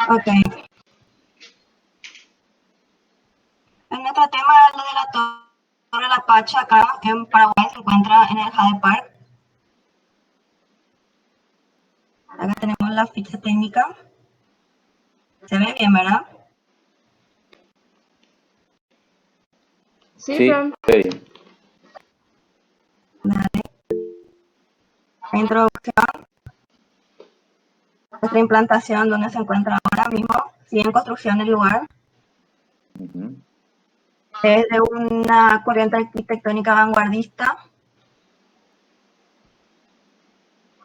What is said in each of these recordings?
Ok. En nuestro tema, lo de la Torre La Pacha, acá en Paraguay, se encuentra en el Jade Park. Acá tenemos la ficha técnica. Se ve bien, ¿verdad? Sí, Fran. Bien. Dale. La introducción. Nuestra implantación, donde se encuentra ahora mismo, sigue en construcción el lugar. Es de una corriente arquitectónica vanguardista.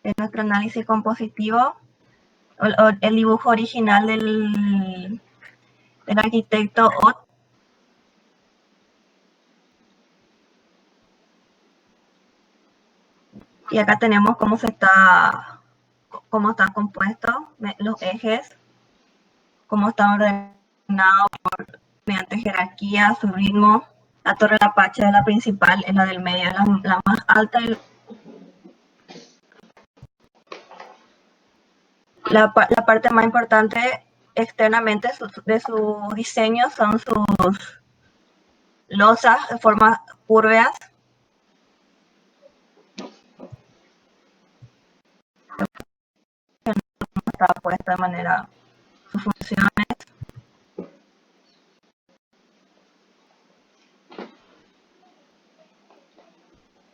En nuestro análisis compositivo, el dibujo original del arquitecto Ott. Y acá tenemos cómo está compuesto, los ejes, cómo está ordenado mediante jerarquía, su ritmo. La Torre La Pacha es la principal, es la del medio, es la más alta. La parte más importante externamente de su diseño son sus losas de formas curvas. Está puesta de manera, sus funciones.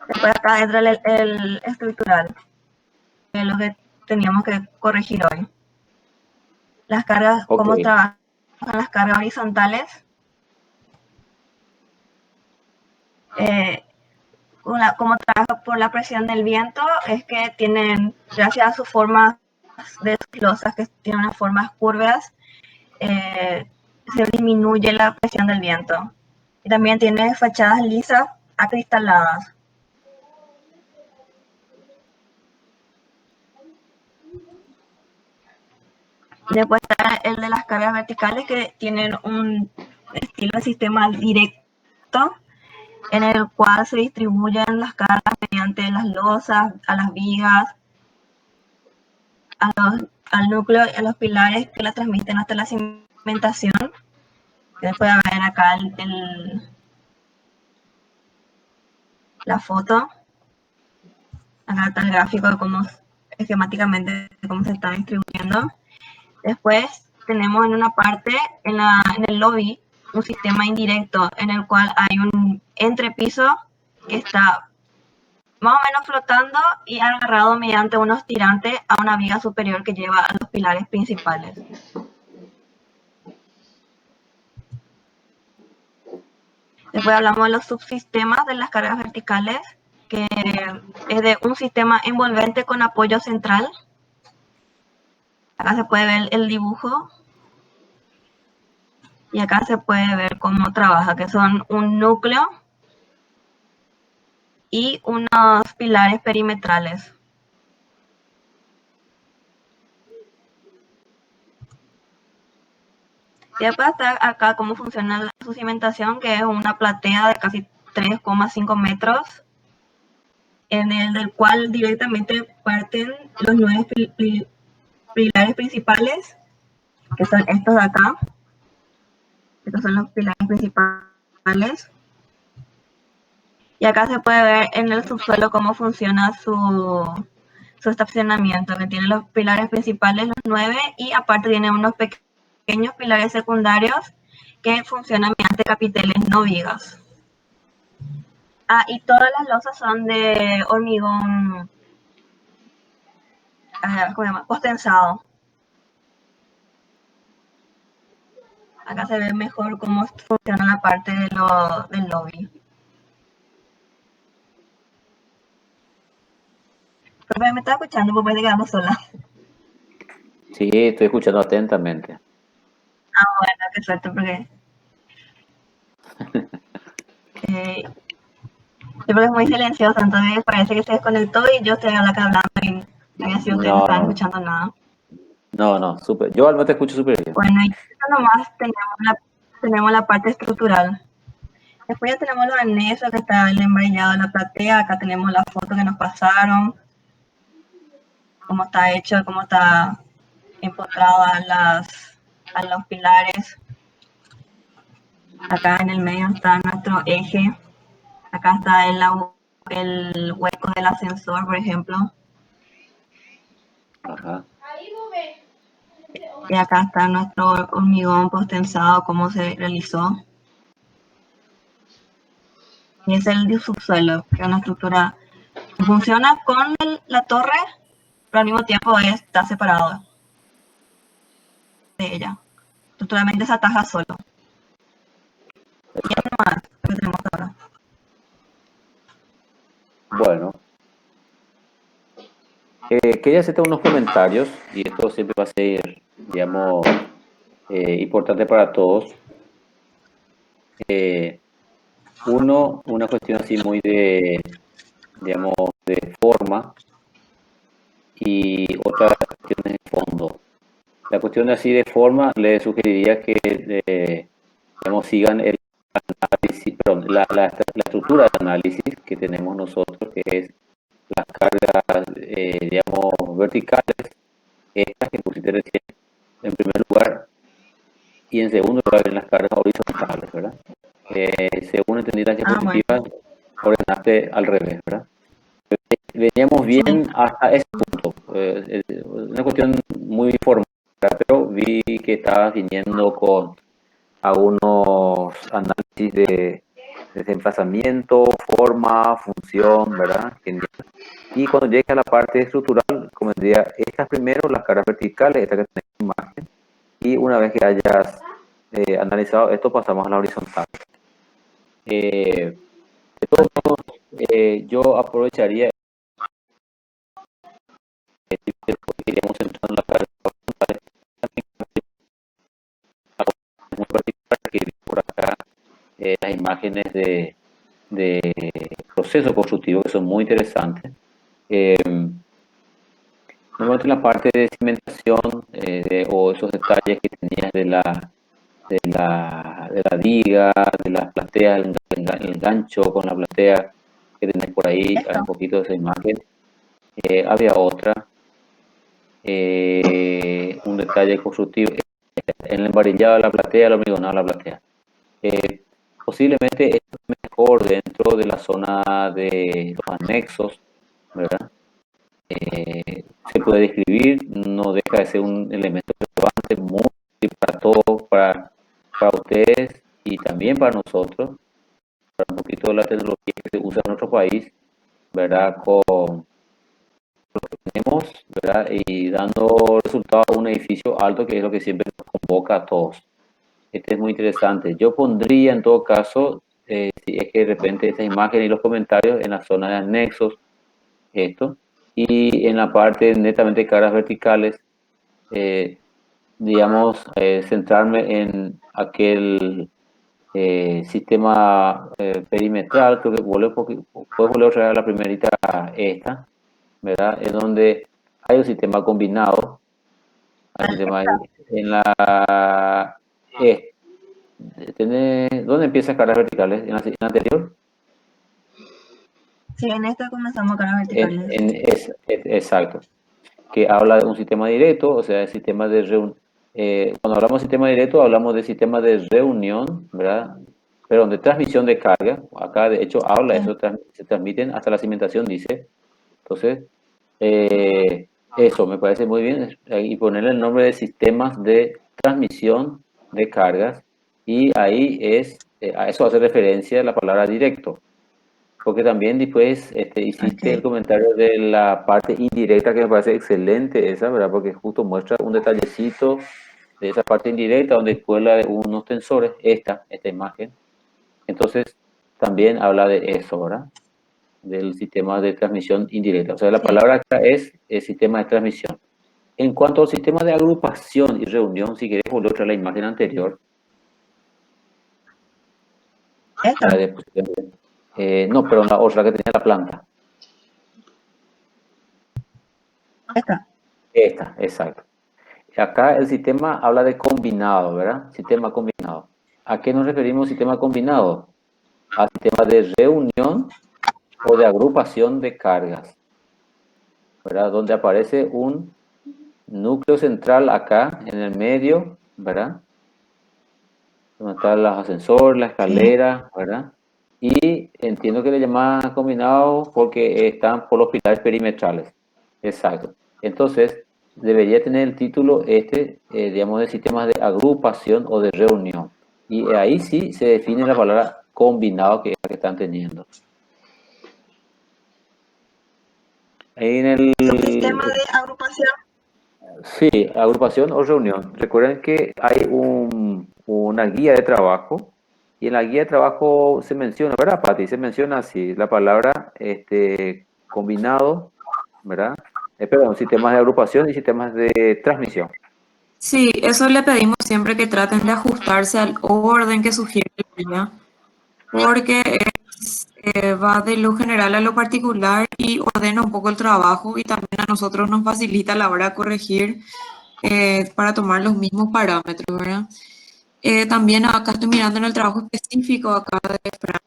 Después acá entra el estructural, que es lo que teníamos que corregir hoy. Las cargas, Ok. cómo trabajan las cargas horizontales. Cómo trabaja por la presión del viento, es que tienen, gracias a sus formas de sus losas, que tienen unas formas curvas, se disminuye la presión del viento. Y también tiene fachadas lisas acristaladas. Después está el de las cargas verticales, que tienen un estilo de sistema directo, en el cual se distribuyen las cargas mediante las losas, a las vigas, al núcleo y a los pilares que la transmiten hasta la cimentación. Ustedes pueden ver acá la foto. Acá está el gráfico de cómo esquemáticamente cómo se está distribuyendo. Después tenemos en una parte, en el lobby, un sistema indirecto en el cual hay un entrepiso que está más o menos flotando y agarrado mediante unos tirantes a una viga superior que lleva a los pilares principales. Después hablamos de los subsistemas de las cargas verticales, que es de un sistema envolvente con apoyo central. Acá se puede ver el dibujo. Y acá se puede ver cómo trabaja, que son un núcleo y unos pilares perimetrales. Y después está acá cómo funciona su cimentación, que es una platea de casi 3,5 metros, en el del cual directamente parten los 9 pilares principales, que son estos de acá. Estos son los pilares principales. Y acá se puede ver en el subsuelo cómo funciona su estacionamiento, que tiene los pilares principales, los 9, y aparte tiene unos pequeños pilares secundarios que funcionan mediante capiteles no vigas. Y todas las losas son de hormigón, ¿cómo se llama? Postensado. Acá se ve mejor cómo funciona la parte del lobby. Profe, ¿me está escuchando? Pues voy quedando sola. Sí, estoy escuchando atentamente. Bueno, qué suerte, porque yo creo que es muy silencioso, entonces parece que se desconectó y yo estoy acá hablando y había sido ustedes no estaban escuchando nada. No, súper. Yo no te escucho súper bien. Bueno, y nomás tenemos la parte estructural. Después ya tenemos los anexos, que está el embrellado de la platea. Acá tenemos la foto que nos pasaron, cómo está hecho, cómo está empotrada a los pilares. Acá en el medio está nuestro eje. Acá está el hueco del ascensor, por ejemplo. Ajá. Y acá está nuestro hormigón post-tensado, cómo se realizó. Y es el subsuelo, que es una estructura que funciona con la torre, pero al mismo tiempo está separado de ella. Estructuralmente se ataja solo. Y es más que tenemos ahora. Bueno, quería hacerte unos comentarios, y esto siempre va a ser, digamos, importante para todos. Uno, una cuestión así muy de, digamos, de forma, y otra cuestión de fondo. La cuestión así de forma, le sugeriría que, digamos, sigan el análisis, perdón, la estructura de análisis que tenemos nosotros, que es las cargas, digamos, verticales, estas que pusiste recién, en primer lugar, y en segundo lugar en las cargas horizontales, ¿verdad? Según entendí las diapositivas, Bueno. ordenaste al revés, ¿verdad? Veníamos bien Sí. hasta ese punto, una cuestión muy formal, ¿verdad? Pero vi que estabas viniendo con algunos análisis de desplazamiento, forma, función, ¿verdad? Genial. Y cuando llegue a la parte estructural, como diría, estas primero, las caras verticales, esta que tenés en imagen, y una vez que hayas analizado esto, pasamos a la horizontal. De todos modos, yo aprovecharía, iríamos entrando en la cara muy particular que vi por acá, las imágenes de proceso constructivo que son muy interesantes. Normalmente en la parte de cimentación o esos detalles que tenías de la diga, de las plateas, el gancho con la platea que tenés por ahí, hay un poquito de esa imagen. Había otra, un detalle constructivo en el embarillado de la platea, el hormigonado de la platea. Posiblemente esto es mejor dentro de la zona de los anexos, ¿verdad? Se puede describir, no deja de ser un elemento relevante muy para todos, para ustedes y también para nosotros, para un poquito de la tecnología que se usa en nuestro país, ¿verdad? Con lo que tenemos, ¿verdad? Y dando resultado a un edificio alto, que es lo que siempre nos convoca a todos. Este es muy interesante. Yo pondría en todo caso, si es que de repente estas imágenes y los comentarios en la zona de anexos, esto, y en la parte netamente caras verticales, digamos, centrarme en aquel sistema perimetral. Creo que puedes volver a traer la primerita esta, ¿verdad? Es donde hay un sistema combinado, hay un sistema en la... ¿Dónde empiezan caras verticales? ¿En la anterior? Sí, en esta comenzamos caras verticales. Exacto. Que habla de un sistema directo, o sea, el sistema de cuando hablamos de sistema directo, hablamos de sistema de reunión, ¿verdad? Pero de transmisión de carga. Acá, de hecho, habla, Sí. eso se transmiten hasta la cimentación, dice. Entonces, eso me parece muy bien. Y ponerle el nombre de sistemas de transmisión de cargas. Y ahí a eso hace referencia la palabra directo. Porque también después hiciste el comentario de la parte indirecta, que me parece excelente esa, ¿verdad? Porque justo muestra un detallecito de esa parte indirecta donde cuela de unos tensores, esta imagen. Entonces, también habla de eso, ¿verdad? Del sistema de transmisión indirecta. O sea, la palabra acá es el sistema de transmisión. En cuanto al sistema de agrupación y reunión, si querés volver a otra la imagen anterior. ¿Esta? No, pero la otra que tenía la planta. Esta, exacto. Acá el sistema habla de combinado, ¿verdad? Sistema combinado. ¿A qué nos referimos sistema combinado? Al sistema de reunión o de agrupación de cargas, ¿verdad? Donde aparece un núcleo central acá en el medio, ¿verdad? Donde están los ascensores, la Sí. escalera, ¿verdad? Y entiendo que le llaman combinado porque están por los pilares perimetrales. Exacto. Entonces, debería tener el título digamos, de sistemas de agrupación o de reunión. Y ahí sí se define la palabra combinado que es la que están teniendo. Ahí en el, Sistema de agrupación. sí, agrupación o reunión. Recuerden que hay una guía de trabajo y en la guía de trabajo se menciona, ¿verdad, Pati? Se menciona así la palabra combinado, ¿verdad? Perdón, sistemas de agrupación y sistemas de transmisión. Sí, eso le pedimos siempre que traten de ajustarse al orden que sugiere el guía, porque va de lo general a lo particular y ordena un poco el trabajo y también a nosotros nos facilita a la hora de corregir para tomar los mismos parámetros, ¿verdad? También acá estoy mirando en el trabajo específico acá de Fran,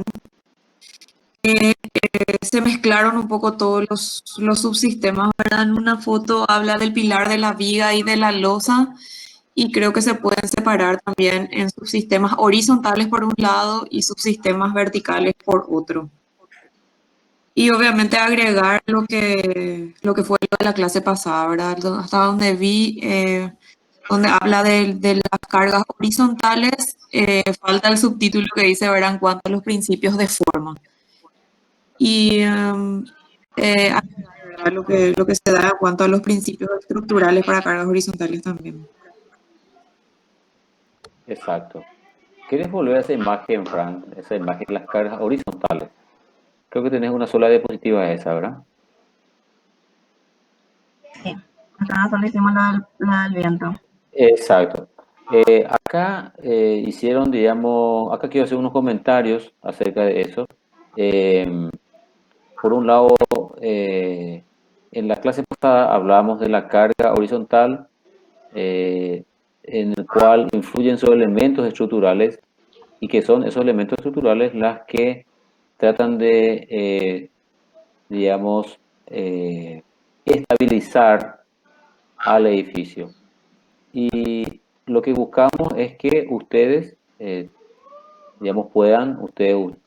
se mezclaron un poco todos los subsistemas, ¿verdad? En una foto habla del pilar de la viga y de la losa y creo que se pueden separar también en subsistemas horizontales por un lado y subsistemas verticales por otro. Y obviamente agregar lo que fue lo de la clase pasada, ¿verdad? Hasta donde vi, donde habla de las cargas horizontales, falta el subtítulo que dice, ¿verdad? En cuanto a los principios de forma. Y agregar, ¿verdad? Lo que se da en cuanto a los principios estructurales para cargas horizontales también. Exacto. ¿Quieres volver a esa imagen, Frank? Esa imagen de las cargas horizontales. Creo que tenés una sola diapositiva esa, ¿verdad? Sí. Acá solo hicimos la del viento. Exacto. Acá hicieron, digamos, acá quiero hacer unos comentarios acerca de eso. Eh, por un lado, en la clase pasada hablábamos de la carga horizontal, en el cual influyen sobre elementos estructurales y que son esos elementos estructurales las que tratan de, digamos, estabilizar al edificio. Y lo que buscamos es que ustedes, digamos, puedan,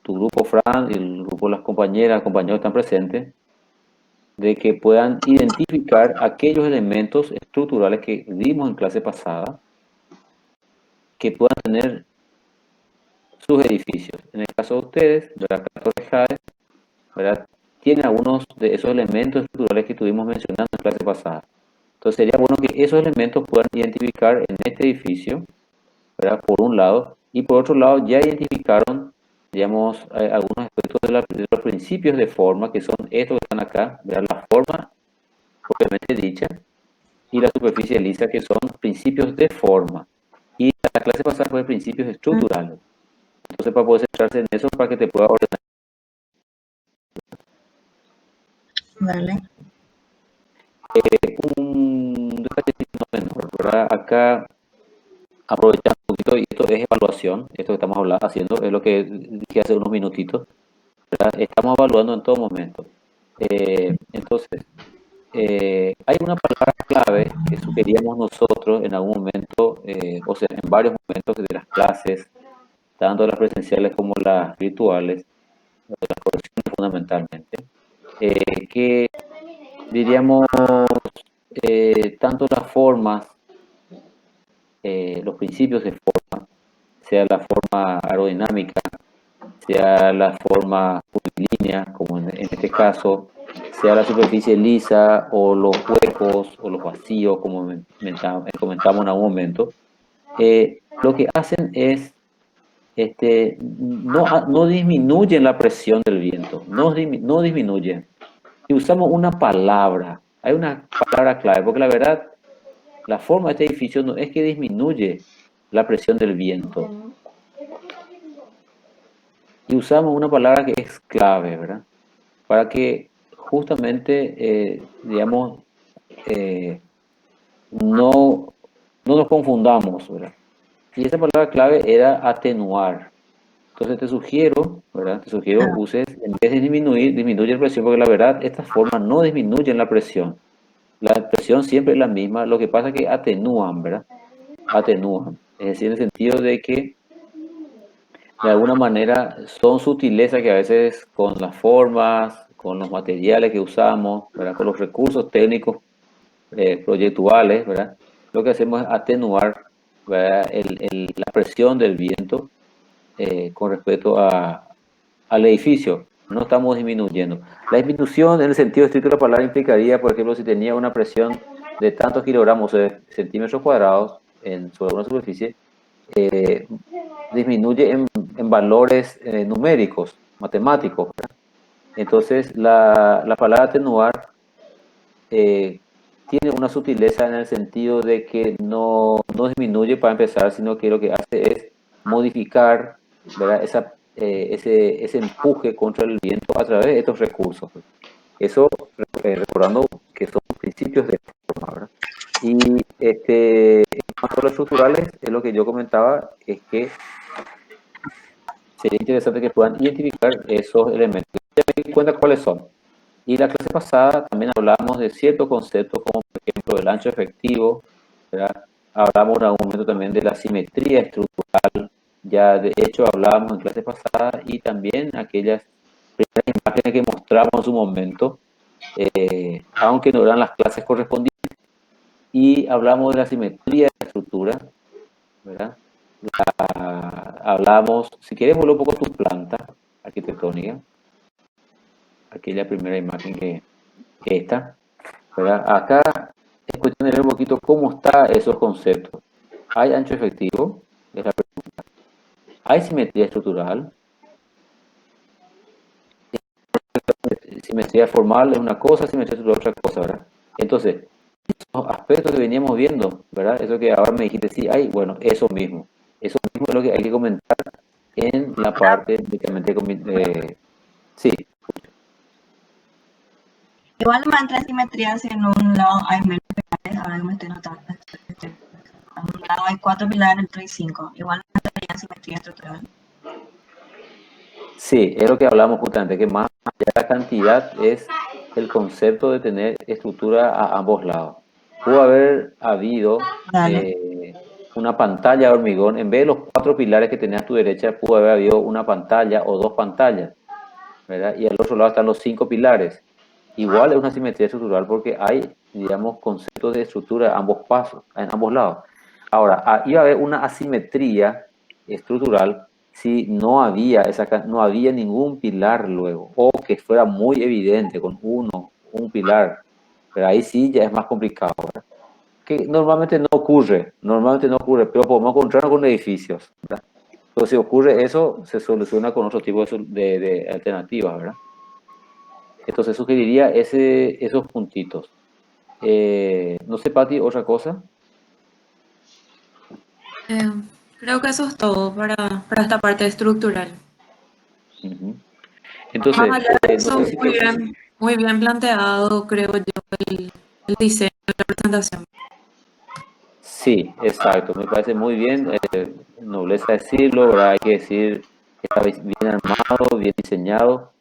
tu grupo Fran y el grupo de las compañeras, compañeros que están presentes, de que puedan identificar aquellos elementos estructurales que vimos en clase pasada, que puedan tener sus edificios. En el caso de ustedes, de la Torre Jade, ¿verdad? Tiene algunos de esos elementos estructurales que estuvimos mencionando en clase pasada. Entonces sería bueno que esos elementos puedan identificar en este edificio, ¿verdad? Por un lado, y por otro lado ya identificaron, digamos, algunos aspectos de los principios de forma, que son estos que están acá, ¿verdad? La forma propiamente dicha y la superficie lisa, que son principios de forma. Y la clase pasada fue principios estructurales. Entonces, para poder centrarse en eso, para que te pueda ordenar. Dale. Un detallito menor, ¿verdad? Acá aprovechando un poquito, y esto es evaluación, esto que estamos haciendo, es lo que dije hace unos minutitos, ¿verdad? Estamos evaluando en todo momento. Entonces, hay una palabra clave que sugeríamos nosotros en algún momento, o sea, en varios momentos de las clases, tanto las presenciales como las virtuales, las correcciones fundamentalmente, que diríamos, tanto las formas, los principios de forma, sea la forma aerodinámica, sea la forma curvilínea, como en este caso, sea la superficie lisa o los huecos o los vacíos, como comentamos en algún momento, lo que hacen es, no disminuyen la presión del viento, no disminuyen. Y usamos una palabra, hay una palabra clave, porque la verdad, la forma de este edificio no es que disminuye la presión del viento. Y usamos una palabra que es clave, ¿verdad? Para que justamente, digamos, no nos confundamos, ¿verdad? Y esa palabra clave era atenuar. Entonces te sugiero, ¿verdad? Te sugiero Ah, uses, en vez de disminuir, disminuye la presión, porque la verdad, estas formas no disminuyen la presión. La presión siempre es la misma, lo que pasa es que atenúan, ¿verdad? atenúan. Es decir, en el sentido de que de alguna manera son sutilezas que a veces con las formas, con los materiales que usamos, ¿verdad? Con los recursos técnicos proyectuales, ¿verdad? Lo que hacemos es atenuar, ¿verdad? La presión del viento con respecto al edificio. No estamos disminuyendo. La disminución en el sentido estricto de la palabra implicaría, por ejemplo, si tenía una presión de tantos kilogramos de centímetros cuadrados sobre una superficie, eh, disminuye en valores numéricos, matemáticos, ¿verdad? Entonces, la palabra atenuar tiene una sutileza en el sentido de que no disminuye para empezar, sino que lo que hace es modificar, ¿verdad? Ese empuje contra el viento a través de estos recursos. Eso, recordando que son principios de forma, ¿verdad? Y en cuanto a los estructurales, es lo que yo comentaba, es que sería interesante que puedan identificar esos elementos. Ya me di cuenta cuáles son. Y la clase pasada también hablamos de ciertos conceptos como por ejemplo el ancho efectivo, ¿verdad? Hablamos en algún momento también de la simetría estructural, ya de hecho hablábamos en clase pasada y también aquellas primeras imágenes que mostramos en su momento, aunque no eran las clases correspondientes, y hablamos de la simetría de la estructura, ¿verdad? Hablamos, si quieres volver un poco a tu planta arquitectónica, aquella primera imagen que esta, ¿verdad? Acá es cuestión de ver un poquito cómo están esos conceptos. ¿Hay ancho efectivo? Es la pregunta. ¿Hay simetría estructural? Simetría formal es una cosa, simetría estructural es otra cosa, ¿verdad? Entonces, esos aspectos que veníamos viendo, ¿verdad? Eso que ahora me dijiste, sí, hay, bueno, eso mismo. Eso mismo es lo que hay que comentar en la parte de sí, Igualmente en simetría, si en un lado hay menos pilares, ahora que me estoy notando, en un lado hay 4 pilares, en el otro hay 5. Igualmente hay simetría estructural. sí, es lo que hablamos justamente, que más allá de la cantidad es el concepto de tener estructura a ambos lados. Pudo haber habido una pantalla de hormigón, en vez de los 4 pilares que tenías a tu derecha, pudo haber habido una pantalla o 2 pantallas, ¿verdad? Y al otro lado están los 5 pilares. Igual es una simetría estructural porque hay, digamos, conceptos de estructura a ambos pasos, en ambos lados. Ahora, iba a haber una asimetría estructural si no había ningún pilar luego, o que fuera muy evidente con un pilar, pero ahí sí ya es más complicado, ¿verdad? Que normalmente no ocurre, pero podemos encontrarnos con edificios, ¿verdad? Entonces, si ocurre eso, se soluciona con otro tipo de alternativas, ¿verdad? Entonces, sugeriría esos puntitos. No sé, Pati, otra cosa. Creo que eso es todo para esta parte estructural. Uh-huh. Más Entonces, allá de no eso, sé si muy bien planteado, creo yo, el diseño de la presentación. sí, exacto, me parece muy bien, nobleza decirlo, ¿verdad? Hay que decir que está bien armado, bien diseñado.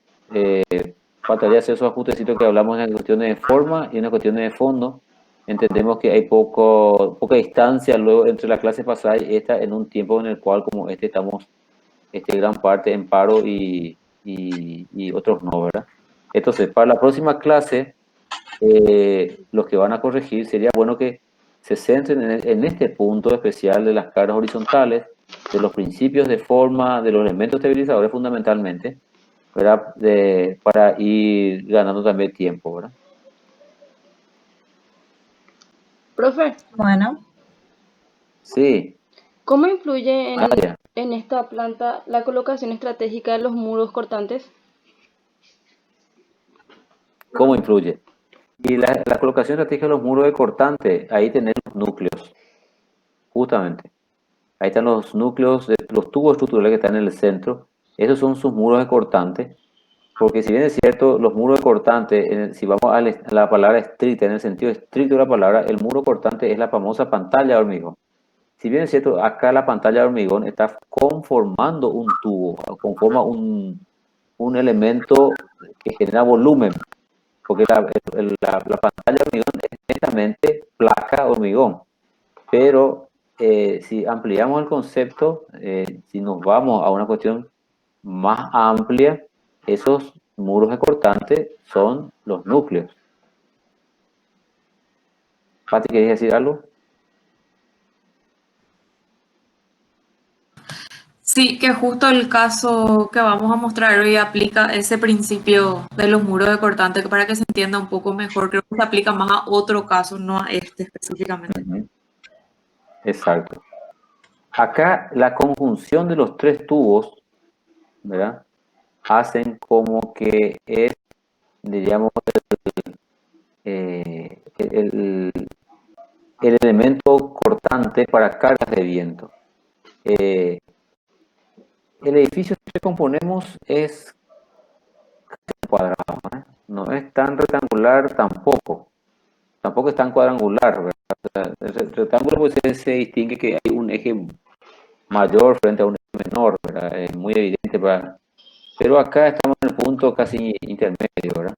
Faltaría hacer esos ajustecitos que hablamos en cuestiones de forma y en cuestiones de fondo. Entendemos que hay poca distancia luego entre la clase pasada y esta en un tiempo en el cual como estamos gran parte en paro y otros no, ¿verdad? Entonces, para la próxima clase, los que van a corregir, sería bueno que se centren en este punto especial de las cargas horizontales, de los principios de forma, de los elementos estabilizadores fundamentalmente, ¿verdad? Para ir ganando también tiempo, ¿verdad? Profe, Bueno, Sí, ¿cómo influye Nadia, en esta planta la colocación estratégica de los muros cortantes? ¿cómo influye? Y la colocación estratégica de los muros de cortante, ahí tenemos los núcleos, justamente. Ahí están los núcleos, los tubos estructurales que están en el centro. Esos son sus muros de cortante. Porque si bien es cierto, los muros de cortante, si vamos a la palabra estricta, en el sentido estricto de la palabra, el muro cortante es la famosa pantalla de hormigón. Si bien es cierto, acá la pantalla de hormigón está conformando un tubo, conforma un elemento que genera volumen, porque la pantalla de hormigón es netamente placa hormigón, pero si ampliamos el concepto, si nos vamos a una cuestión más amplia, esos muros de cortante son los núcleos. Pati, ¿querías decir algo? Sí, que justo el caso que vamos a mostrar hoy aplica ese principio de los muros de cortante, que para que se entienda un poco mejor, creo que se aplica más a otro caso, no a este específicamente. Ujú. Exacto. Acá la conjunción de los tres tubos, ¿verdad? Hacen como que es, diríamos, el elemento cortante para cargas de viento. El edificio que componemos es cuadrado, ¿eh? No es tan rectangular tampoco. Tampoco es tan cuadrangular, ¿verdad? El rectángulo pues se distingue que hay un eje mayor frente a un eje menor, ¿verdad? Es muy evidente para... Pero acá estamos en el punto casi intermedio, ¿verdad?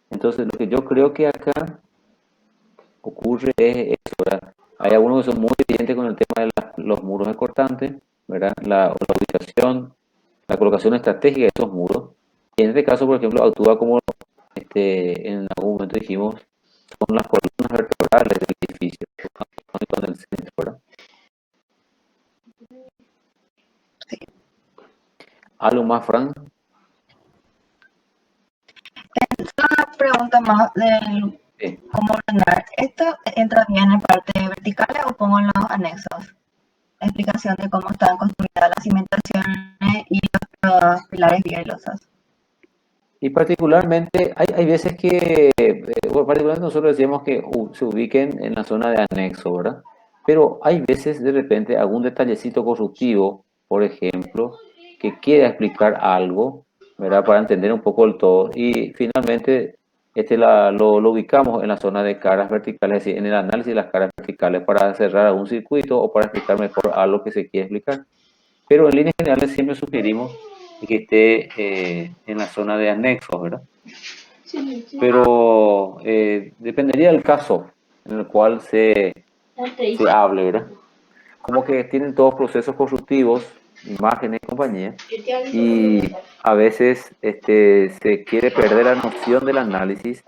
Entonces lo que yo creo que acá ocurre es eso, ¿verdad? Hay algunos que son muy evidentes con el tema de los muros de cortante, ¿verdad? La ubicación, la colocación estratégica de esos muros. Y en este caso, por ejemplo, actúa como, en algún momento dijimos, son las columnas vertebrales del edificio, con el centro, ¿verdad? ¿Algo más, Fran? Una pregunta más del Sí. cómo ordenar. ¿Esto entra bien en parte verticales o pongo en los anexos? La explicación de cómo están construidas las cimentaciones y los pilares y losas. Y particularmente, hay veces que, bueno, particularmente nosotros decíamos que se ubiquen en la zona de anexo, ¿verdad? Pero hay veces, de repente, algún detallecito constructivo, por ejemplo, que quiera explicar algo, ¿verdad? Para entender un poco el todo. Y finalmente, lo ubicamos en la zona de caras verticales, es decir, en el análisis de las caras verticales para cerrar algún circuito o para explicar mejor algo que se quiere explicar. Pero en líneas generales siempre sugerimos que esté en la zona de anexos, ¿verdad? Pero dependería del caso en el cual se hable, ¿verdad? Como que tienen todos procesos constructivos, imágenes y compañía, y a veces se quiere perder la noción del análisis,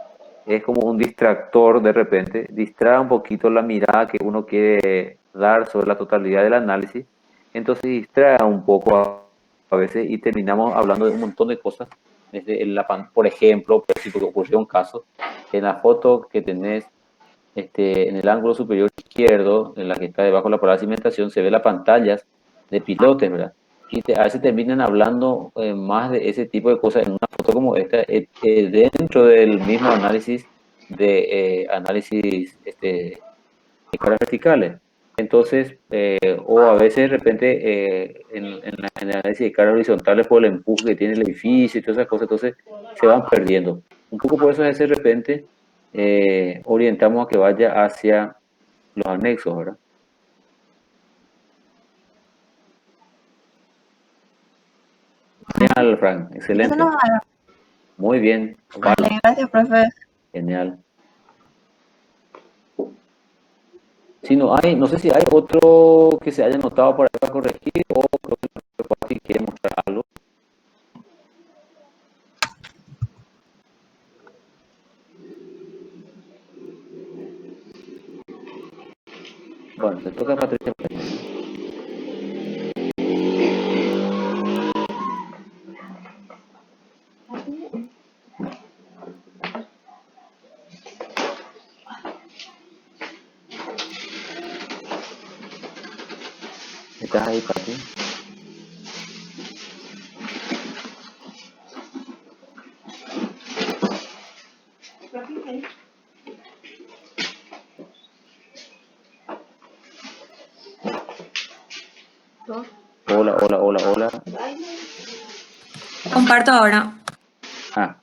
es como un distractor de repente, distrae un poquito la mirada que uno quiere dar sobre la totalidad del análisis, entonces distrae un poco a veces y terminamos hablando de un montón de cosas. Por ejemplo, si ocurrió un caso, en la foto que tenés en el ángulo superior izquierdo, en la que está debajo de la parada de cimentación, se ve las pantallas de pilotes, ¿verdad? Y a veces terminan hablando más de ese tipo de cosas en una foto como esta, dentro del mismo análisis de caras verticales. Entonces, o a veces de repente en el análisis de caras horizontales por el empuje que tiene el edificio y todas esas cosas, entonces se van perdiendo. Un poco por eso a veces de repente orientamos a que vaya hacia los anexos, ¿verdad? Genial, Frank, Eso excelente. no, Muy bien, vale, vale, gracias, profe. genial. Si no hay, no sé si hay otro que se haya notado por acá para corregir o que quiere mostrar algo. Bueno, te toca a Patricia. ¿Estás ahí, Pati? Hola, hola, hola, hola. Comparto ahora. Ah,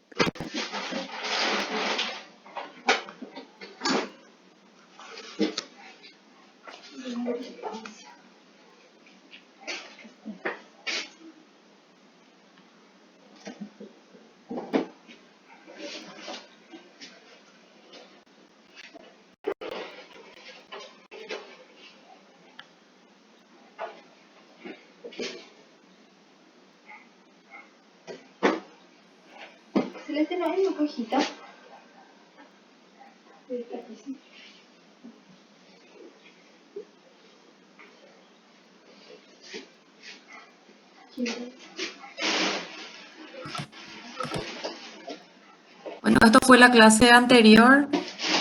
Bueno, esto fue la clase anterior.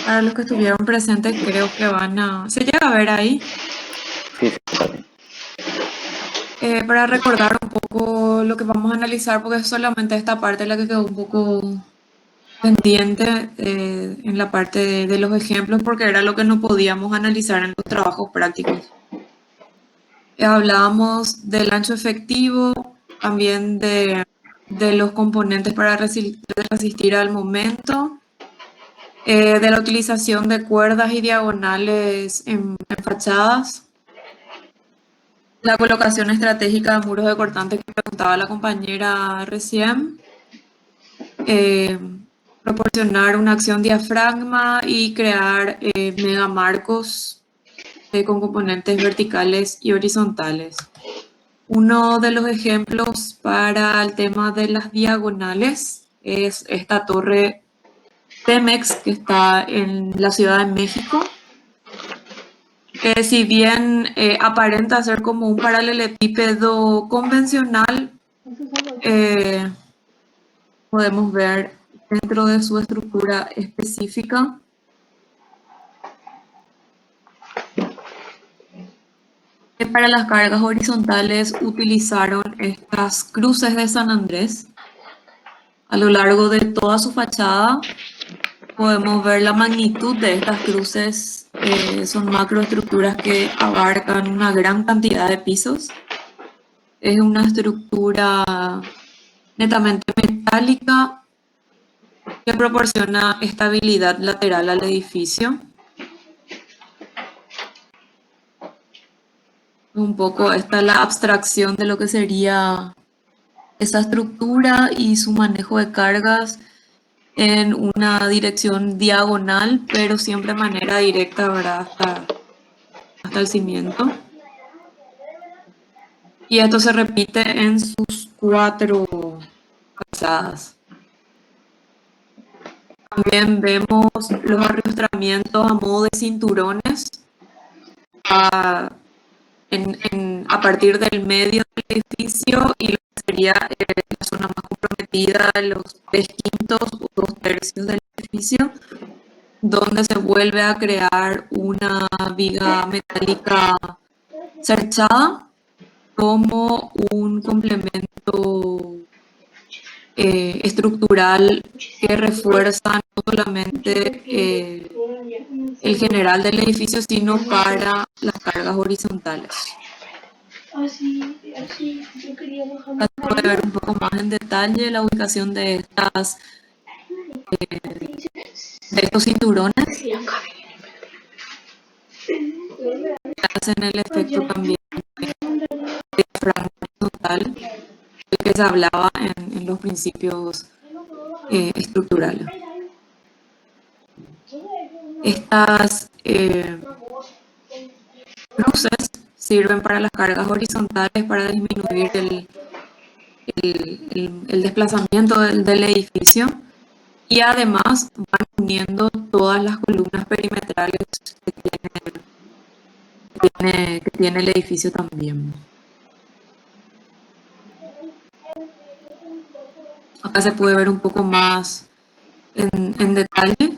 Para los que estuvieron presentes, creo que se llega a ver ahí. Sí, sí, está bien. Para recordar un poco lo que vamos a analizar, porque es solamente esta parte la que quedó un poco pendiente en la parte de los ejemplos, porque era lo que no podíamos analizar en los trabajos prácticos. Hablábamos del ancho efectivo, también de los componentes para resistir al momento, de la utilización de cuerdas y diagonales en fachadas, la colocación estratégica de muros de cortante que preguntaba la compañera recién, proporcionar una acción diafragma y crear megamarcos con componentes verticales y horizontales. Uno de los ejemplos para el tema de las diagonales es esta torre Pemex que está en la Ciudad de México. Si bien aparenta ser como un paralelepípedo convencional, podemos ver dentro de su estructura específica que para las cargas horizontales utilizaron estas cruces de San Andrés. A lo largo de toda su fachada podemos ver la magnitud de estas cruces. Son macroestructuras que abarcan una gran cantidad de pisos. Es una estructura netamente metálica que proporciona estabilidad lateral al edificio. Un poco esta es la abstracción de lo que sería esa estructura y su manejo de cargas en una dirección diagonal, pero siempre de manera directa, ¿verdad? Hasta el cimiento. Y esto se repite en sus 4 fachadas. También vemos los arrastramientos a modo de cinturones a partir del medio del edificio y lo que sería la zona más comprometida, los 3/5 o 2/3 del edificio, donde se vuelve a crear una viga metálica cerchada como un complemento estructural que refuerza no solamente el general del edificio, sino para las cargas horizontales. Acá se puede ver un poco más en detalle la ubicación de estos cinturones que hacen el efecto también de diafragma horizontal del que se hablaba en los principios estructurales. Estas cruces sirven para las cargas horizontales para disminuir el desplazamiento del edificio y además van uniendo todas las columnas perimetrales que tiene el edificio también. Acá se puede ver un poco más en detalle.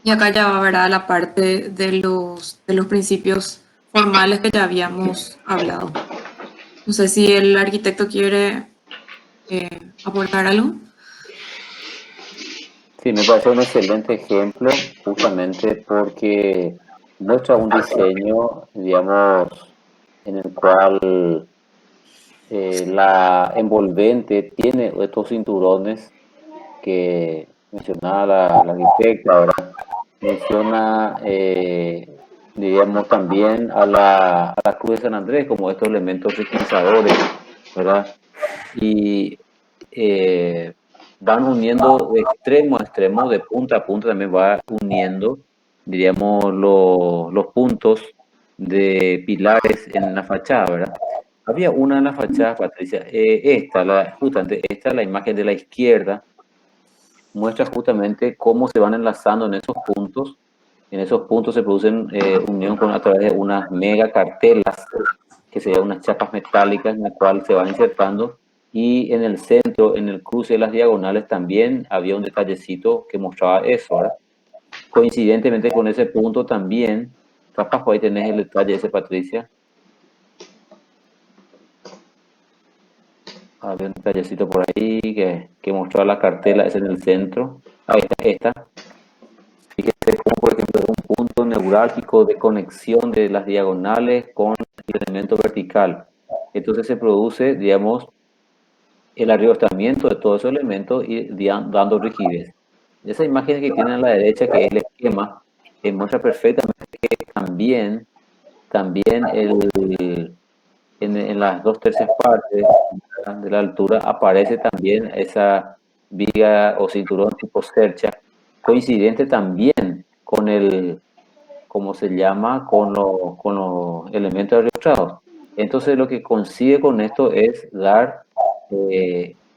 Y acá ya va, ¿verdad?, la parte de los principios formales que ya habíamos hablado. No sé si el arquitecto quiere aportar algo. Sí, me parece un excelente ejemplo, justamente porque muestra un diseño, digamos, en el cual la envolvente tiene estos cinturones que mencionaba la arquitecta, ¿verdad? Menciona, diríamos, también a la Cruz de San Andrés como estos elementos riquizadores, ¿verdad? Y van uniendo de extremo a extremo, de punta a punta, también va uniendo diríamos, los puntos de pilares en la fachada, ¿verdad? Había una en la fachada, Patricia, justamente esta, la imagen de la izquierda, muestra justamente cómo se van enlazando en esos puntos. En esos puntos se producen unión a través de unas mega cartelas, que serían unas chapas metálicas en la cual se van insertando. Y en el centro, en el cruce de las diagonales, también había un detallecito que mostraba eso, ¿verdad? Coincidentemente con ese punto también, capaz por ahí tenés el detalle ese, Patricia. Había un detallecito por ahí que mostraba la cartela, es en el centro. Ahí está, esta. Fíjese como, por ejemplo, un punto neurálgico de conexión de las diagonales con el elemento vertical. Entonces se produce, digamos, el arriostamiento de todos esos elementos y dando rigidez. Esa imagen que tienen a la derecha, que es el esquema, muestra perfectamente que también en las 2/3 partes de la altura aparece también esa viga o cinturón tipo cercha, coincidente también con ¿cómo se llama? Con los elementos arriostrados. Entonces lo que consigue con esto es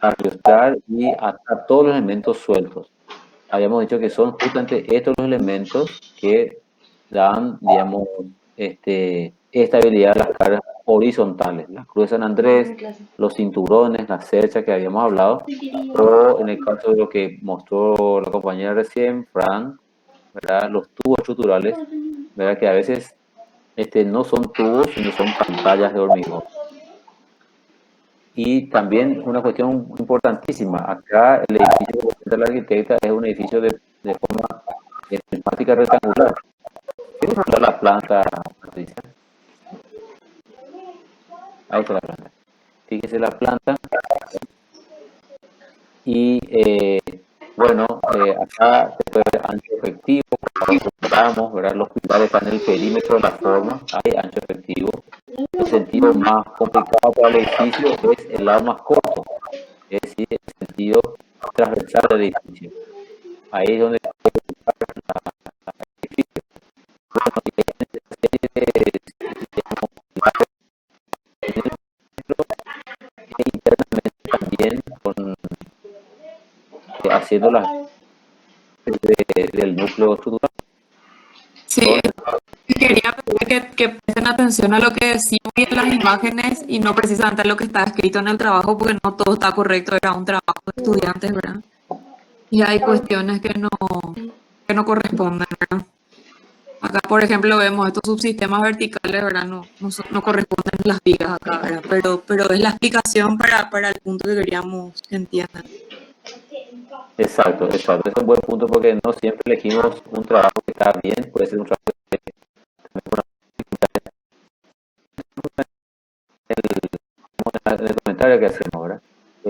arriostrar y atar todos los elementos sueltos. Habíamos dicho que son justamente estos los elementos que dan, digamos, estabilidad a las cargas horizontales. La Cruz de San Andrés, los cinturones, la cercha que habíamos hablado, o en el caso de lo que mostró la compañera recién, Fran, ¿verdad? Los tubos estructurales, ¿verdad? Que a veces no son tubos, sino son pantallas de hormigón. Y también una cuestión importantísima, acá el edificio de la arquitecta es un edificio de forma prismática rectangular. ¿Quieres mostrar la planta, Patricia? Ahí está la planta. Fíjese la planta. Y bueno, acá se puede ver ancho efectivo, ¿verdad? Los pilares están en el perímetro de la forma, hay ancho efectivo. El sentido más complicado para el edificio es el lado más corto, es decir, el sentido transversal del edificio. Ahí es donde internamente también haciendo las del núcleo estructural. Sí, quería que presten atención a lo que decimos en las imágenes y no precisamente a lo que está escrito en el trabajo, porque no todo está correcto, era un trabajo de estudiantes, ¿verdad? Y hay cuestiones que no corresponden, ¿verdad? Acá, por ejemplo, vemos estos subsistemas verticales, ¿verdad? No corresponden las vigas acá, ¿verdad? Pero es la explicación para el punto que queríamos que entiendan. Exacto. Es un buen punto porque no siempre elegimos un trabajo que está bien, puede ser un trabajo que en el comentario que hacemos, ¿verdad?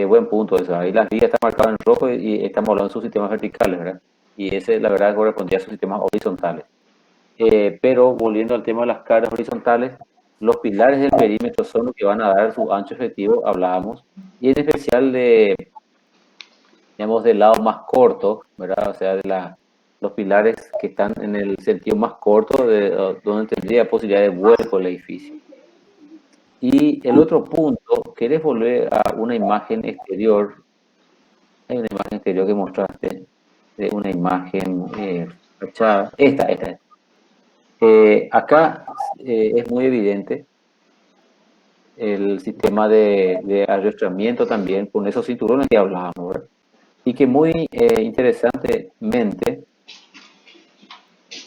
Buen punto eso. Ahí las vigas están marcadas en rojo y estamos hablando de sus sistemas verticales, ¿verdad? Y ese, la verdad, correspondía a sus sistemas horizontales. Pero volviendo al tema de las cargas horizontales, los pilares del perímetro son los que van a dar su ancho efectivo, hablábamos, y en especial digamos, del lado más corto, ¿verdad? O sea, los pilares que están en el sentido más corto, donde tendría posibilidad de vuelco el edificio. Y el otro punto, ¿querés volver a una imagen exterior? Hay una imagen exterior que mostraste, de una imagen fachada. Esta. Acá es muy evidente el sistema de arrastramiento también, con esos cinturones que hablábamos, ¿verdad? Y que muy interesantemente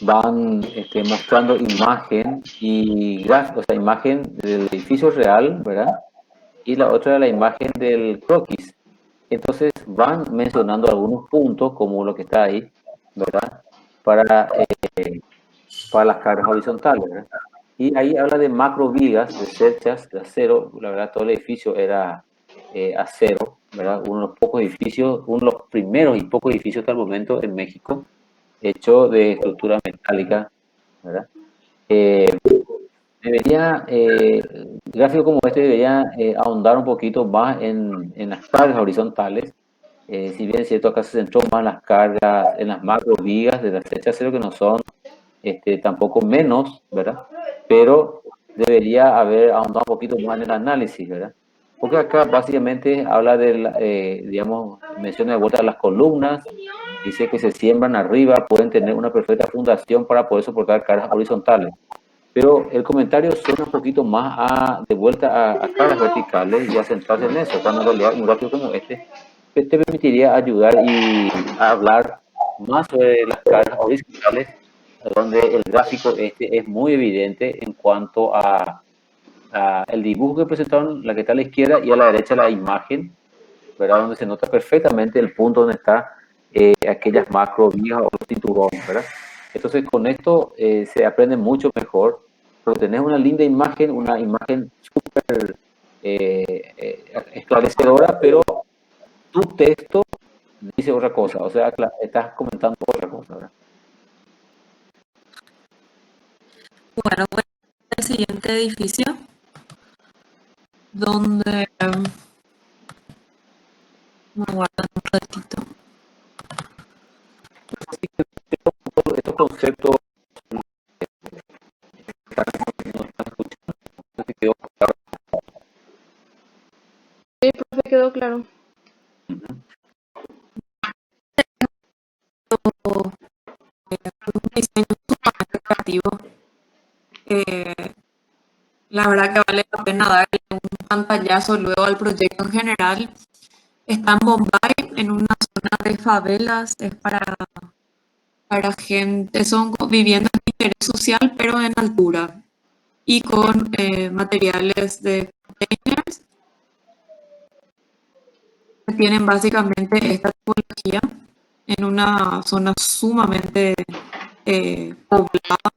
van mostrando imagen y gráfico, o sea, imagen del edificio real, ¿verdad? Y la otra la imagen del croquis. Entonces van mencionando algunos puntos, como lo que está ahí, ¿verdad? Para las cargas horizontales, ¿verdad? Y ahí habla de macro vigas, de cerchas, de acero. La verdad, todo el edificio era acero, ¿verdad? Uno de los pocos edificios, uno de los primeros y pocos edificios hasta el momento en México, hecho de estructura metálica, ¿verdad? Gráfico como este debería ahondar un poquito más en las cargas horizontales. Si bien es cierto, acá se centró más en las cargas, en las macro vigas de la flecha acero, que no son tampoco menos, ¿verdad? Pero debería haber ahondado un poquito más en el análisis, ¿verdad? Porque acá básicamente habla de, digamos, menciona de vuelta las columnas, dice que se siembran arriba, pueden tener una perfecta fundación para poder soportar cargas horizontales. Pero el comentario suena un poquito más de vuelta a cargas verticales y a centrarse en eso. Cuando en realidad un gráfico como este que te permitiría ayudar y a hablar más sobre las cargas horizontales, donde el gráfico este es muy evidente en cuanto a el dibujo que presentaron, la que está a la izquierda y a la derecha la imagen, ¿verdad? Donde se nota perfectamente el punto donde está aquellas macro vigas o cinturones, ¿verdad? Entonces con esto se aprende mucho mejor, pero tenés una imagen súper esclarecedora, pero tu texto dice otra cosa, o sea, estás comentando otra cosa, ¿verdad? Bueno, voy al siguiente edificio, donde me guardan un ratito. Estos conceptos que quedó claro. Sí, profe, quedó claro. Un diseño sumamente creativo. La verdad que vale la pena darle un pantallazo luego al proyecto en general. Está en Bombay, en una zona de favelas, es para gente, son viviendas de interés social, pero en altura y con materiales de containers que tienen básicamente esta tipología en una zona sumamente poblada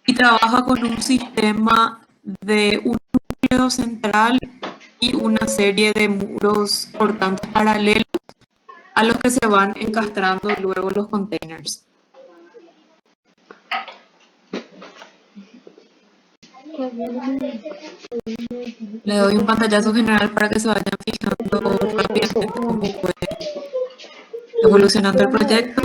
y trabaja con un sistema de un núcleo central y una serie de muros cortantes paralelos a los que se van encastrando luego los containers. Le doy un pantallazo general para que se vayan fijando rápidamente cómo fue evolucionando el proyecto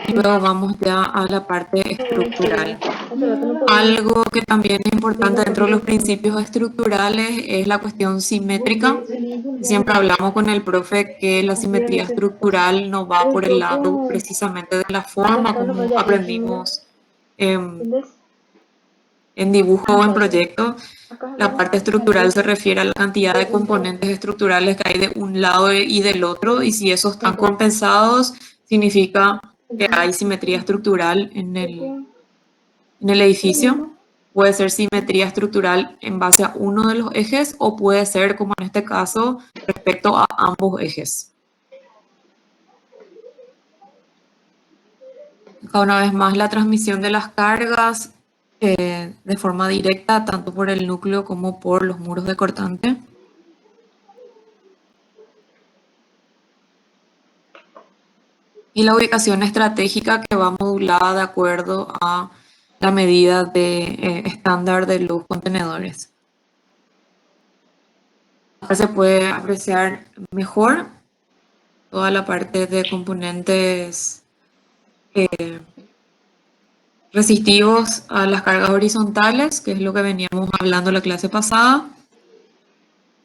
y luego vamos ya a la parte estructural. Algo que también es importante dentro de los principios estructurales es la cuestión simétrica. Siempre hablamos con el profe que la simetría estructural no va por el lado precisamente de la forma como aprendimos en dibujo o en proyecto. La parte estructural se refiere a la cantidad de componentes estructurales que hay de un lado y del otro, y si esos están compensados, significa que hay simetría estructural en el edificio. Puede ser simetría estructural en base a uno de los ejes o puede ser, como en este caso, respecto a ambos ejes. Acá una vez más la transmisión de las cargas de forma directa, tanto por el núcleo como por los muros de cortante. Y la ubicación estratégica que va modulada de acuerdo a la medida de estándar de los contenedores. Acá se puede apreciar mejor toda la parte de componentes resistivos a las cargas horizontales, que es lo que veníamos hablando la clase pasada.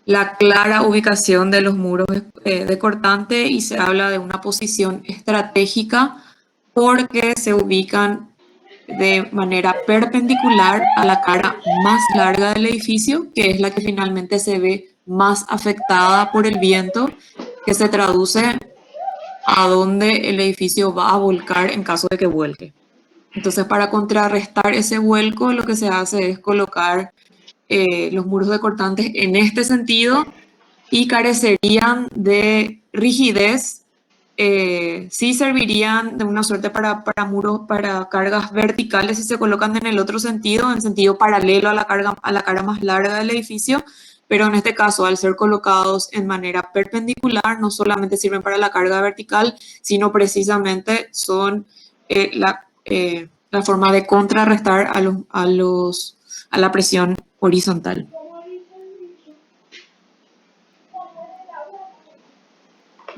La clara ubicación de los muros de cortante y se habla de una posición estratégica porque se ubican de manera perpendicular a la cara más larga del edificio, que es la que finalmente se ve más afectada por el viento, que se traduce a dónde el edificio va a volcar en caso de que vuelque. Entonces, para contrarrestar ese vuelco, lo que se hace es colocar los muros de cortantes en este sentido y carecerían de rigidez. Sí servirían de una suerte para muros, para cargas verticales si se colocan en el otro sentido, en sentido paralelo a la cara más larga del edificio, pero en este caso, al ser colocados en manera perpendicular, no solamente sirven para la carga vertical, sino precisamente son la forma de contrarrestar a la presión horizontal.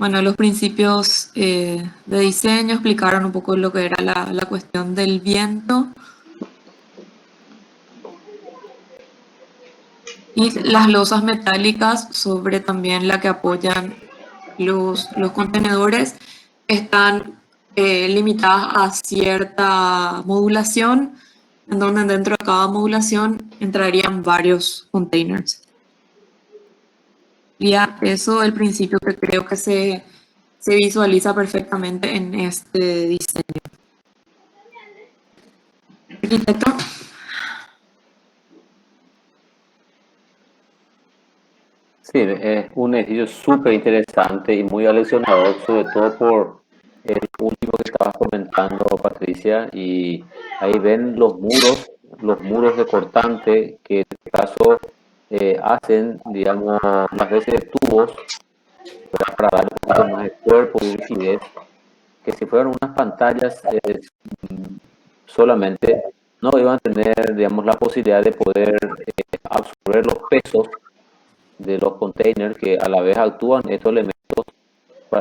Bueno, los principios de diseño explicaron un poco lo que era la cuestión del viento y las losas metálicas sobre también la que apoyan los contenedores están limitadas a cierta modulación, en donde dentro de cada modulación entrarían varios containers. Y eso es el principio que creo que se visualiza perfectamente en este diseño. Arquitecto. Sí, es un ejercicio súper interesante y muy aleccionador, sobre todo por el último que estabas comentando, Patricia, y ahí ven los muros de cortante que en este caso hacen, digamos, unas veces de tubos, ¿verdad? Para dar un poquito más de cuerpo y rigidez, que si fueran unas pantallas solamente no iban a tener, digamos, la posibilidad de poder absorber los pesos de los containers que a la vez actúan estos elementos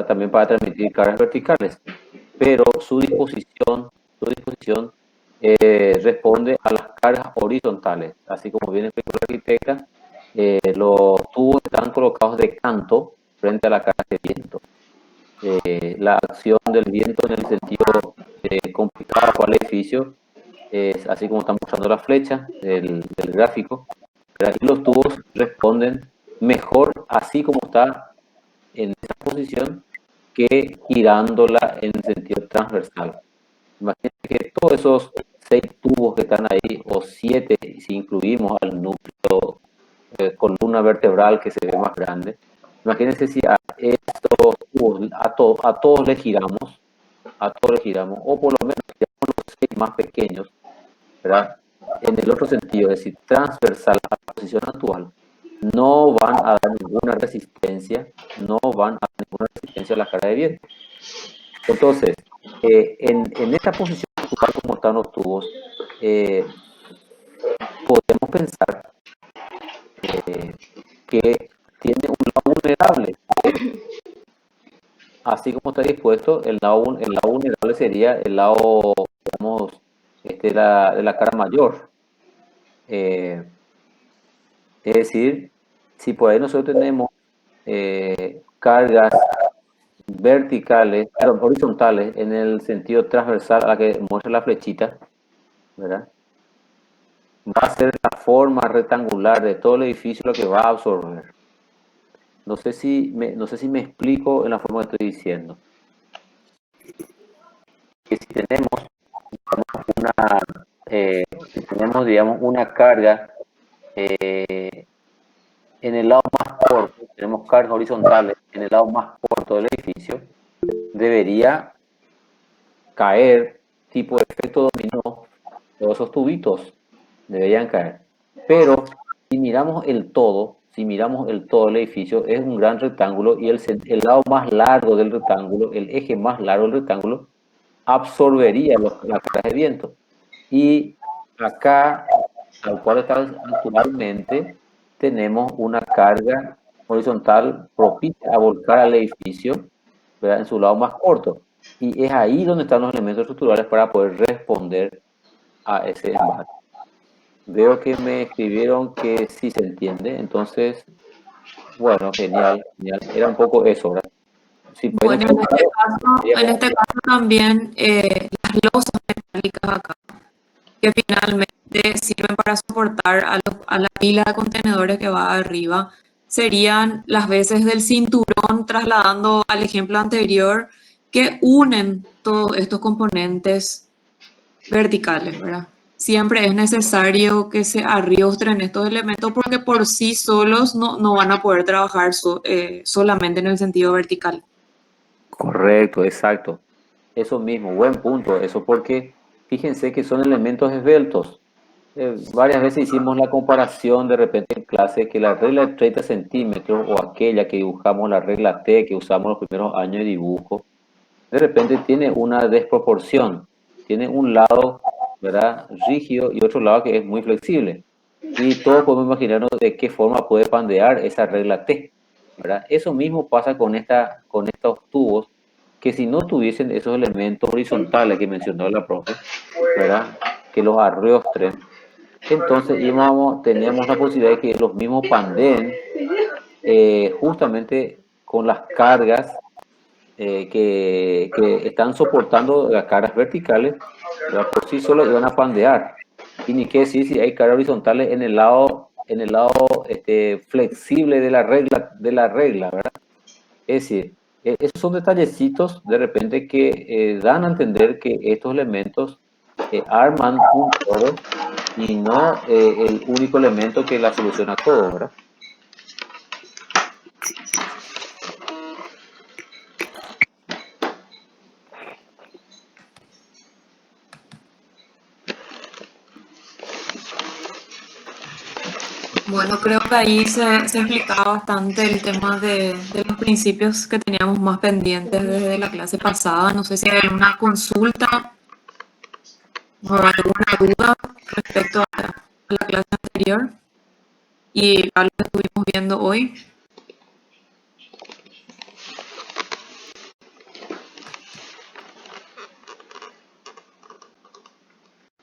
también para transmitir cargas verticales, pero su disposición responde a las cargas horizontales, así como viene explicado la arquitecta, los tubos están colocados de canto frente a la carga de viento. La acción del viento en el sentido complicado para el edificio es así como está mostrando la flecha del gráfico, ¿verdad? Y los tubos responden mejor así como está en esa posición que girándola en sentido transversal. Imagínense que todos esos 6 tubos que están ahí, o 7 si incluimos al núcleo columna vertebral que se ve más grande, imagínense si a estos tubos a todos les giramos, o por lo menos giramos los 6 más pequeños, ¿verdad? En el otro sentido, es decir, transversal a la posición actual, no van a dar ninguna resistencia, a la carga de viento. Entonces, en esta posición actual, como están los tubos, podemos pensar que tiene un lado vulnerable. Así como está dispuesto, el lado vulnerable sería el lado, digamos, de la cara mayor. Es decir, si por ahí nosotros tenemos cargas horizontales en el sentido transversal a la que muestra la flechita, ¿verdad? Va a ser la forma rectangular de todo el edificio lo que va a absorber. No sé si me explico en la forma que estoy diciendo. Que si tenemos digamos, una carga en el lado más corto, tenemos cargas horizontales en el lado más corto del edificio, debería caer tipo de efecto dominó, todos esos tubitos deberían caer. Pero si miramos el todo del edificio, es un gran rectángulo y el lado más largo del rectángulo, el eje más largo del rectángulo, absorbería las cargas de viento. Y acá, al cual está actualmente, tenemos una carga horizontal propicia a volcar al edificio, ¿verdad? En su lado más corto. Y es ahí donde están los elementos estructurales para poder responder a ese embate. Veo que me escribieron que sí se entiende, entonces, bueno, genial. Era un poco eso, ¿verdad? Si bueno, en este caso también las losas metálicas acá, que finalmente sirven para soportar a la pila de contenedores que va arriba, serían las veces del cinturón, trasladando al ejemplo anterior, que unen todos estos componentes verticales, ¿verdad? Siempre es necesario que se arriostren estos elementos porque por sí solos no van a poder trabajar solamente en el sentido vertical. Correcto, exacto. Eso mismo, buen punto. Eso porque fíjense que son elementos esbeltos. Varias veces hicimos la comparación de repente en clase que la regla de 30 centímetros o aquella que dibujamos, la regla T que usamos los primeros años de dibujo, de repente tiene una desproporción. Tiene un lado, ¿verdad?, rígido y otro lado que es muy flexible. Y todos podemos imaginarnos de qué forma puede pandear esa regla T. ¿verdad? Eso mismo pasa con estos tubos, que si no tuviesen esos elementos horizontales que mencionó la profe, ¿verdad? Que los arrastren, entonces teníamos la posibilidad de que los mismos pandeen justamente con las cargas que están soportando las cargas verticales, ¿verdad? Por sí solos iban a pandear. Y ni qué decir si hay cargas horizontales en el lado flexible de la regla, ¿verdad? Es decir, esos son detallecitos de repente que dan a entender que estos elementos arman un todo y no el único elemento que la soluciona todo, ¿verdad? Bueno, creo que ahí se explicaba bastante el tema de los principios que teníamos más pendientes desde la clase pasada. No sé si hay alguna consulta o alguna duda respecto a la clase anterior y a lo que estuvimos viendo hoy.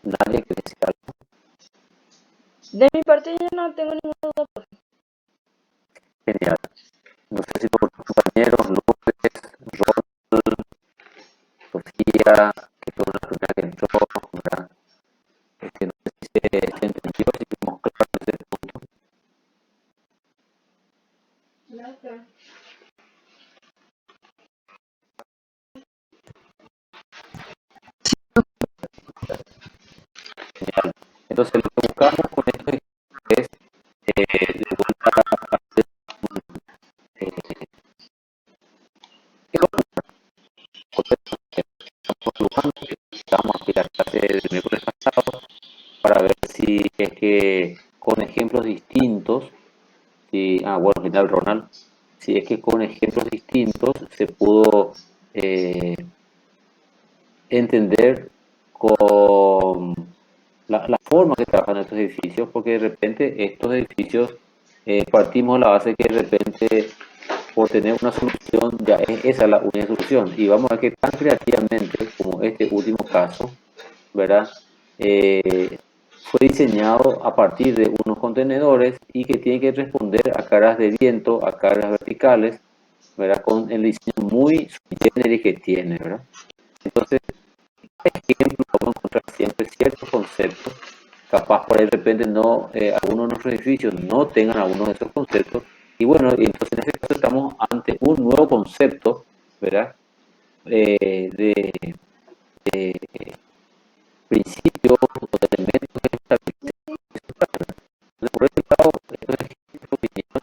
Nadie que decir algo. De mi parte yo no tengo ninguna duda, profe. Genial. No sé si los compañeros, Lourdes, Ronald, Sofía, que fue una primera que entró, ¿verdad? No sé si se entendió, si fuimos claros en ese punto. Genial. Entonces, lo que buscamos con esto es de vuelta a hacer vamos a la clase del miércoles pasado para ver si es que con ejemplos distintos, bueno, general Ronald, si es que con ejemplos distintos se pudo entender con la forma que trabajan estos edificios, porque de repente estos edificios partimos de la base que de repente por tener una solución ya es esa la única solución, y vamos a ver que tan creativamente como este último caso, ¿verdad? Fue diseñado a partir de unos contenedores y que tiene que responder a cargas de viento, a cargas verticales, ¿verdad? Con el diseño muy sui generis que tiene, ¿verdad? Entonces, ejemplo, vamos a encontrar siempre ciertos conceptos, capaz por ahí de repente no, algunos de nuestros edificios no tengan algunos de esos conceptos, y bueno, entonces en este caso estamos ante un nuevo concepto, ¿verdad? De principios o de elementos que estabilizan. Entonces, por ese lado, estos ejemplos vinieron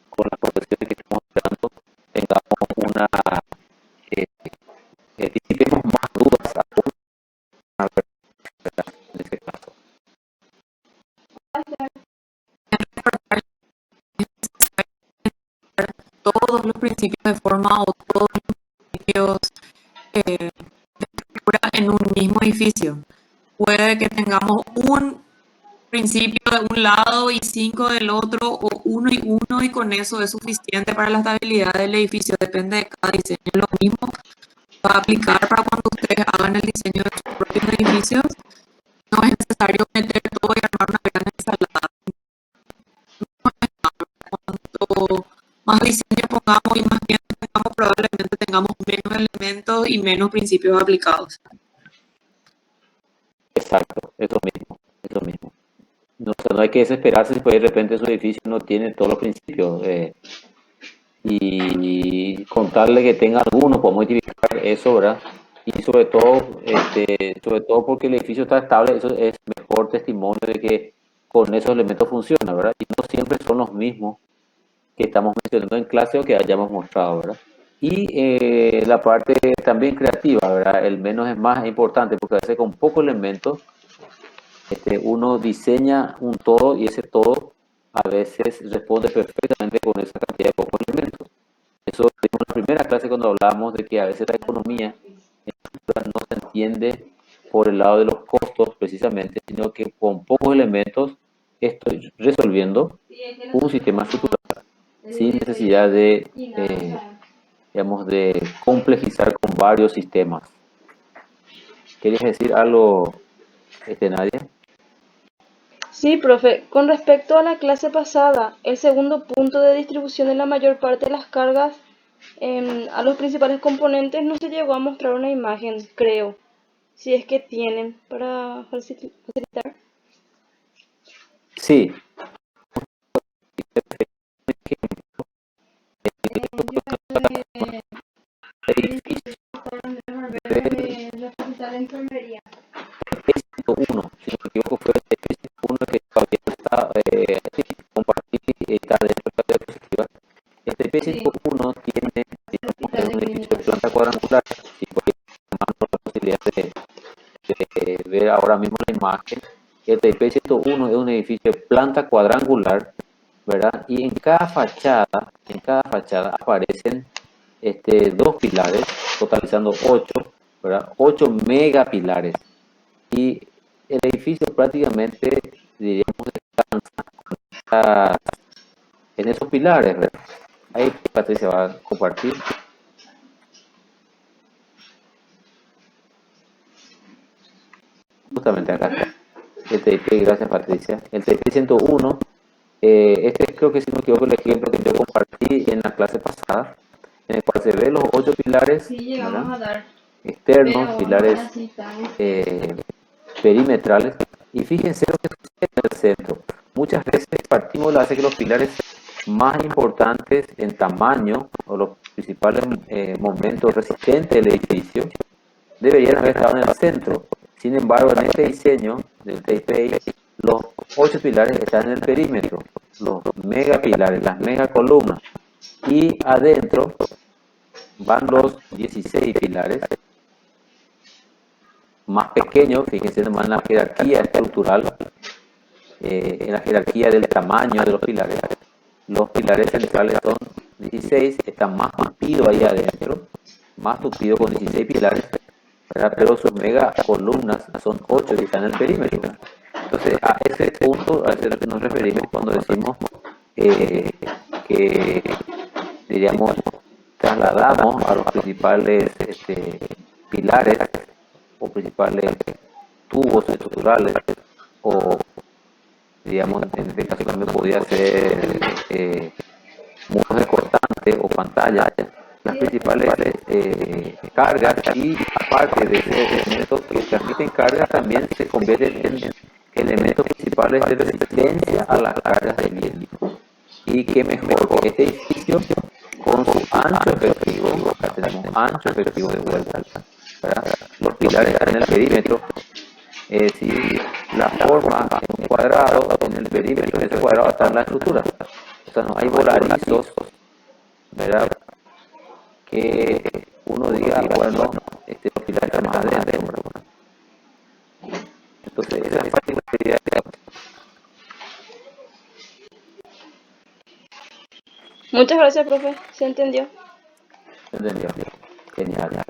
con las profesiones que estamos dando, tengamos una, disipemos más dudas aún en este caso. Todos los principios de forma o todos los principios de estructura en un mismo edificio. Puede que tengamos un principio de un lado y 5 del otro, o uno y uno, y con eso es suficiente para la estabilidad del edificio. Depende de cada diseño. Lo mismo va a aplicar para cuando ustedes hagan el diseño de sus propios edificios. No es necesario meter todo y armar una gran ensalada. Cuanto más diseño pongamos y más bien tengamos, probablemente tengamos menos elementos y menos principios aplicados. Exacto, eso mismo. No, o sea, no hay que desesperarse si de repente su edificio no tiene todos los principios. Y contarle que tenga algunos, podemos identificar eso, ¿verdad? Y sobre todo porque el edificio está estable, eso es mejor testimonio de que con esos elementos funciona, ¿verdad? Y no siempre son los mismos que estamos mencionando en clase o que hayamos mostrado, ¿verdad? Y la parte también creativa, ¿verdad? El menos es más importante, porque a veces con pocos elementos uno diseña un todo y ese todo a veces responde perfectamente con esa cantidad de pocos elementos. Eso vimos en la primera clase cuando hablábamos de que a veces la economía no se entiende por el lado de los costos precisamente, sino que con pocos elementos estoy resolviendo un sistema estructural sin necesidad de, digamos, de complejizar con varios sistemas. ¿Querías decir algo, Nadia? Sí, profe. Con respecto a la clase pasada, el segundo punto de distribución de la mayor parte de las cargas a los principales componentes no se llegó a mostrar una imagen, creo. Si es que tienen para facilitar. Sí. Uno, si no me equivoco, fue el P101 que todavía está está dentro de la diapositiva. Este P101 tiene, digamos, un edificio de planta cuadrangular, y por la posibilidad de ver ahora mismo la imagen. Este P101 es un edificio de planta cuadrangular, ¿verdad? Y en cada fachada aparecen dos pilares, totalizando 8, ¿verdad? 8 megapilares. Y el edificio prácticamente, diríamos, descansa en esos pilares, ¿verdad? Ahí Patricia va a compartir. Justamente acá está. El TIP, gracias Patricia. El TIP 101, creo que si no me equivoco el ejemplo que yo compartí en la clase pasada, en el cual se ven los 8 pilares, Sí, llegamos a dar, externos, pero pilares así está. perimetrales, y fíjense lo que sucede en el centro. Muchas veces partimos la hace que los pilares más importantes en tamaño o los principales momentos resistentes del edificio deberían haber estado en el centro. Sin embargo, en este diseño del TIPI, los 8 pilares están en el perímetro, los megapilares, las megacolumnas, y adentro van los 16 pilares más pequeños. Fíjense nomás en la jerarquía estructural, en la jerarquía del tamaño de los pilares. Los pilares centrales son 16, están más tupidos ahí adentro, más tupidos con 16 pilares, ¿verdad? Pero sus mega columnas son 8 y están en el perímetro. Entonces, a ese punto a ese que nos referimos cuando decimos que, diríamos, trasladamos a los principales pilares o principales tubos estructurales, o digamos, en este caso también podría ser muros de cortante o pantalla, las principales cargas, y aparte de ser elementos que transmiten cargas, también se convierten en elementos principales de resistencia a las cargas del viento. Y qué mejor que este edificio con su ancho efectivo. Acá tenemos ancho efectivo de vuelta, ¿verdad? Los pilares están en el perímetro. Si la forma es un cuadrado, en el perímetro de ese cuadrado está la estructura. O sea, no hay voladizos, ¿verdad? Que uno diga, bueno, los pilares están más adentro, ¿verdad? Entonces, esa es la idea. Muchas gracias, profe. ¿Se entendió? ¿Entendió? Genial.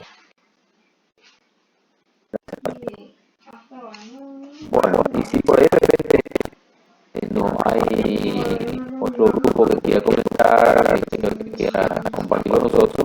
Bueno, y si por ahí de repente no hay otro grupo que quiera comentar, que quiera compartir con nosotros,